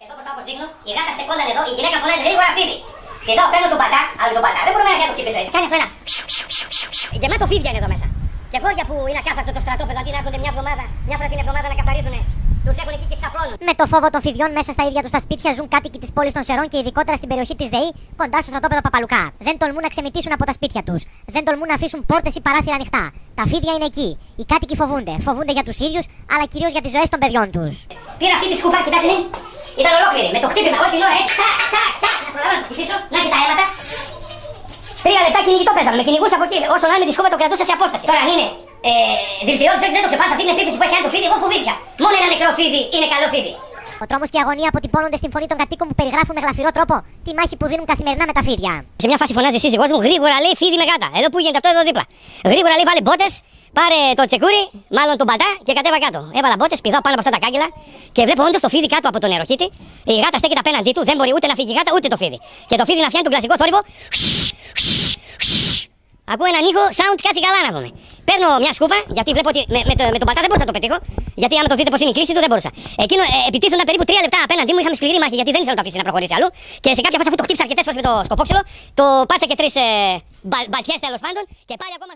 Εδώ μπροστά όπως δείχνω, η γάτα στεκόταν εδώ, η γυναίκα φωνάζει γρήγορα φίδι. Και εδώ παίρνω τον πατά, αλλά τον πατά δεν μπορούμε να το χτυπήσω έτσι. Κάνει αυτό ένα. Γεμάτο φίδια είναι εδώ μέσα. Και γόρια που είναι ακάθαρτο το στρατόπεδο, αντί να έρχονται μια φορά την εβδομάδα να καθαρίζουν, τους έχουν εκεί και ξαπλώνουν. Με το φόβο των φιδιών μέσα στα ίδια τους τα σπίτια ζουν κάτοικοι της πόλης των Σερών και ειδικότερα στην περιοχή της ΔΕΗ, κοντά στο στρατόπεδο Παπαλουκά. Δεν τολμούν να ξεμητήσουν από τα σπίτια τους. Δεν τολμούν να αφήσουν πόρτες ή παράθυρα ανοιχτά. Τα φίδια είναι εκεί. Οι κάτοικοι φοβούνται. Φοβούνται για τους ίδιους, αλλά κυρίως για τις ζωές των παιδιών τους. Πήρα αυτή τη σκούπα, κοιτάξτε. Ήταν ολόκληρη. Με το χτύπημα, όχι την ώρα, έτσι. Να προλάβω να το χτυπήσω, να και τα αίματα. 3 λεπτά κυνηγητό παίζαμε. Με κυνηγούσα από εκεί. Όσο να είναι με τη σκούπα το κρατούσα σε απόσταση. Τώρα αν είναι δηλητηριώδης, δεν το ξεπάσα αυτή την επίθεση που έχει κάνει το φίδι. Εγώ φοβήθηκα. Μόνο ένα νεκρό φίδι είναι καλό φίδι. Ο τρόμος και η αγωνία αποτυπώνονται στην φωνή των κατοίκων που περιγράφουν με γλαφυρό τρόπο τη μάχη που δίνουν καθημερινά με τα φίδια. Σε μια φάση φωνάζει η σύζυγός μου, γρήγορα λέει φίδι με γάτα. Εδώ που γίνεται αυτό εδώ δίπλα. Γρήγορα λέει βάλε μπότες, πάρε το τσεκούρι, μάλλον τον πατά και κατέβα κάτω. Έβαλα μπότες, πηδάω πάνω από αυτά τα κάγκελα και βλέπω όντως το φίδι κάτω από τον νεροχύτη. Η γάτα στέκεται απέναντί του, δεν μπορεί ούτε να φύγει η γάτα ούτε το φίδι. Και το φίδι να φτιάχνει τον κλασικό θόρυβο. Ακούω έναν ήχο, sound, κάτσε καλά να πούμε. Παίρνω μια σκούπα, γιατί βλέπω ότι με τον πατά δεν μπορούσα να το πετύχω. Γιατί άμα το δείτε πως είναι η κλίση του δεν μπορούσα. Εκείνο επιτίθονταν περίπου 3 λεπτά απέναντί μου, είχαμε σκληρή μάχη γιατί δεν ήθελα να το αφήσει να προχωρήσει αλλού. Και σε κάποια φάση αφού το χτύψα αρκετές φορές με το σκοπόξυλο, το πάτσα και 3 μπαλτιές τέλος πάντων και πάλι ακόμα